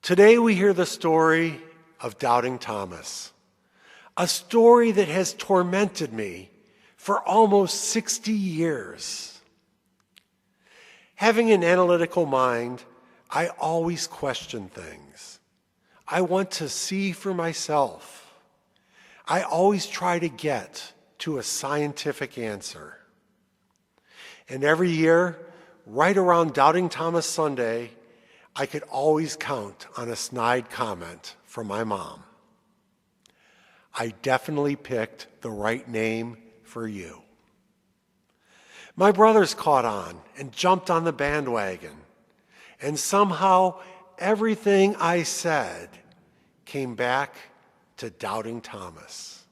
Today we hear the story of Doubting Thomas, a story that has tormented me for almost 60 years. Having an analytical mind, I always question things. I want to see for myself. I always try to get to a scientific answer. And every year, right around Doubting Thomas Sunday, I could always count on a snide comment from my mom. I definitely picked the right name for you. My brothers caught on and jumped on the bandwagon, and somehow everything I said came back to Doubting Thomas.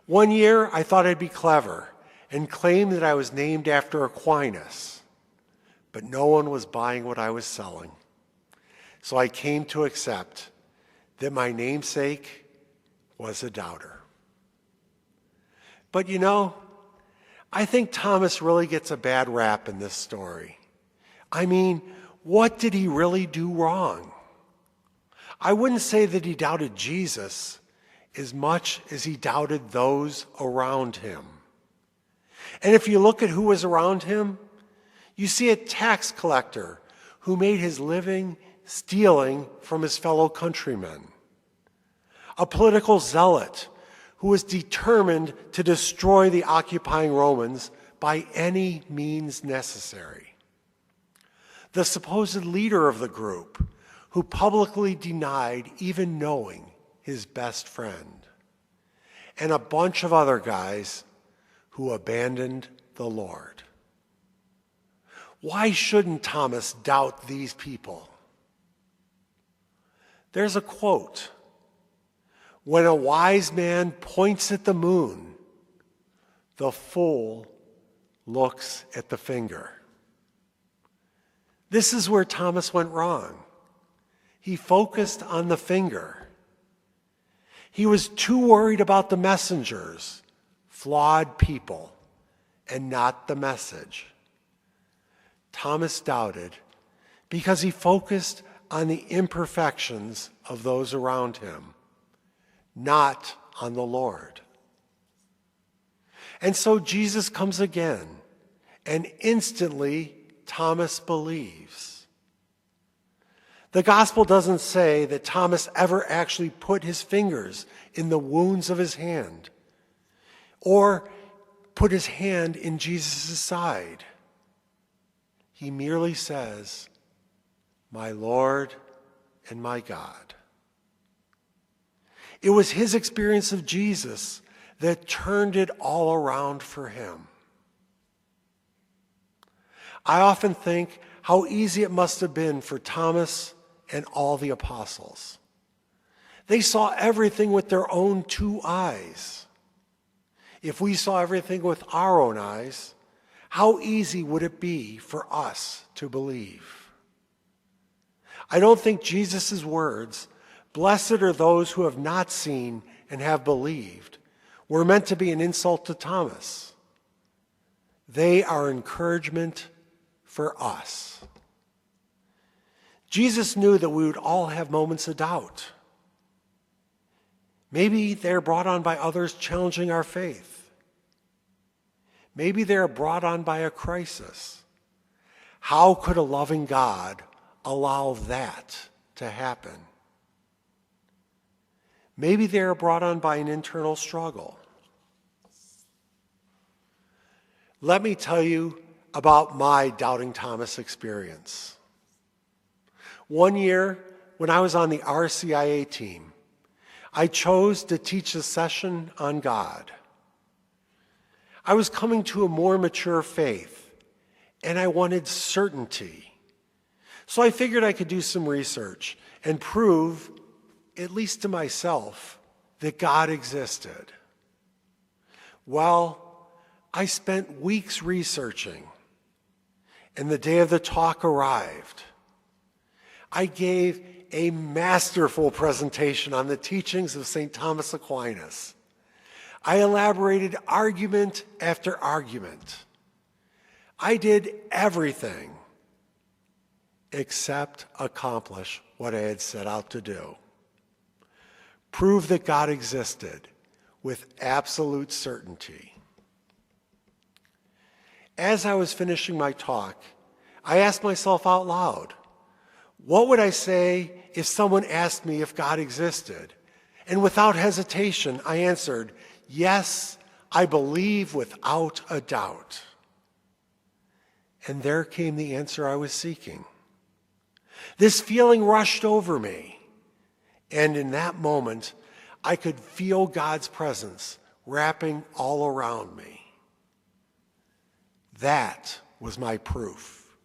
One year, I thought I'd be clever and claimed that I was named after Aquinas, but no one was buying what I was selling. So I came to accept that my namesake was a doubter. But you know, I think Thomas really gets a bad rap in this story. I mean, what did he really do wrong? I wouldn't say that he doubted Jesus as much as he doubted those around him. And if you look at who was around him, you see a tax collector who made his living stealing from his fellow countrymen, a political zealot who was determined to destroy the occupying Romans by any means necessary, the supposed leader of the group who publicly denied even knowing his best friend, and a bunch of other guys who abandoned the Lord. Why shouldn't Thomas doubt these people? There's a quote: "When a wise man points at the moon, the fool looks at the finger." This is where Thomas went wrong. He focused on the finger. He was too worried about the messengers, flawed people, and not the message. Thomas doubted because he focused on the imperfections of those around him, not on the Lord. And so Jesus comes again, and instantly Thomas believes. The gospel doesn't say that Thomas ever actually put his fingers in the wounds of his hand or put his hand in Jesus' side. He merely says, "My Lord and my God." It was his experience of Jesus that turned it all around for him. I often think how easy it must have been for Thomas and all the apostles. They saw everything with their own two eyes. If we saw everything with our own eyes, how easy would it be for us to believe? I don't think Jesus' words, "Blessed are those who have not seen and have believed," were meant to be an insult to Thomas. They are encouragement for us. Jesus knew that we would all have moments of doubt. Maybe they're brought on by others challenging our faith. Maybe they're brought on by a crisis. How could a loving God allow that to happen? Maybe they're brought on by an internal struggle. Let me tell you about my Doubting Thomas experience. One year, when I was on the RCIA team, I chose to teach a session on God. I was coming to a more mature faith, and I wanted certainty. So I figured I could do some research and prove, at least to myself, that God existed. Well, I spent weeks researching, and the day of the talk arrived. I gave a masterful presentation on the teachings of St. Thomas Aquinas. I elaborated argument after argument. I did everything except accomplish what I had set out to do. Prove that God existed with absolute certainty. As I was finishing my talk, I asked myself out loud, what would I say if someone asked me if God existed? And without hesitation, I answered, yes, I believe without a doubt. And there came the answer I was seeking. This feeling rushed over me, and in that moment, I could feel God's presence wrapping all around me. That was my proof.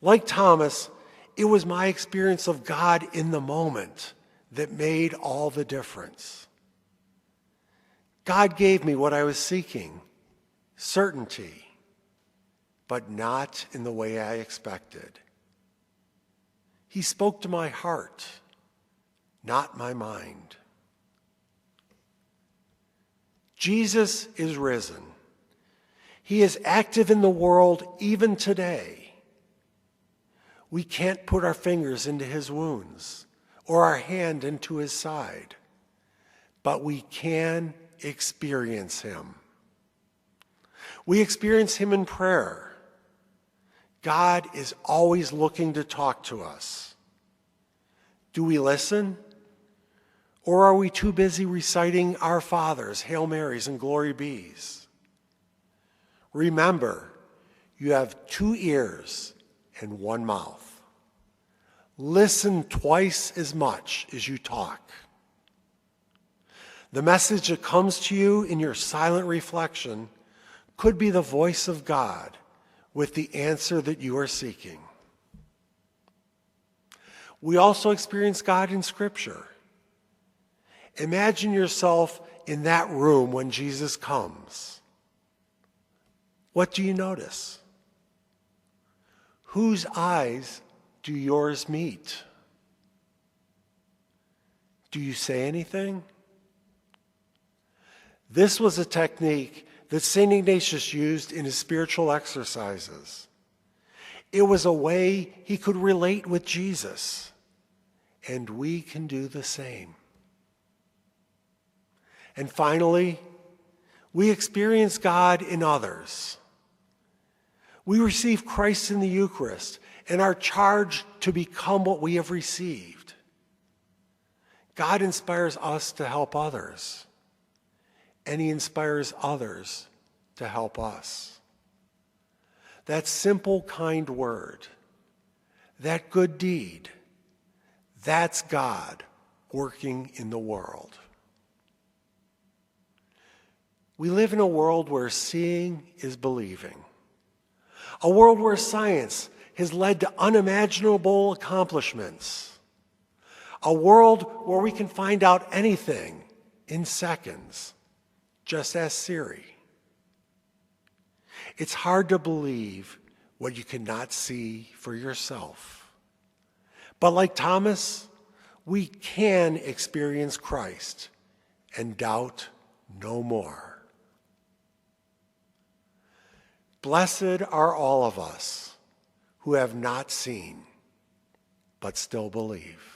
Like Thomas, it was my experience of God in the moment that made all the difference. God gave me what I was seeking, certainty, but not in the way I expected. He spoke to my heart, not my mind. Jesus is risen. He is active in the world even today. We can't put our fingers into his wounds or our hand into his side, but we can experience him. We experience him in prayer. God is always looking to talk to us. Do we listen? Or are we too busy reciting Our Fathers, Hail Marys, and Glory Bees? Remember, you have 2 ears and 1 mouth. Listen twice as much as you talk. The message that comes to you in your silent reflection could be the voice of God with the answer that you are seeking. We also experience God in Scripture. Imagine yourself in that room when Jesus comes. What do you notice? Whose eyes do yours meet? Do you say anything? This was a technique that St. Ignatius used in his spiritual exercises. It was a way he could relate with Jesus, and we can do the same. And finally, we experience God in others. We receive Christ in the Eucharist and are charged to become what we have received. God inspires us to help others, and he inspires others to help us. That simple, kind word, that good deed, that's God working in the world. We live in a world where seeing is believing. A world where science has led to unimaginable accomplishments. A world where we can find out anything in seconds. Just ask Siri. It's hard to believe what you cannot see for yourself. But like Thomas, we can experience Christ and doubt no more. Blessed are all of us who have not seen, but still believe.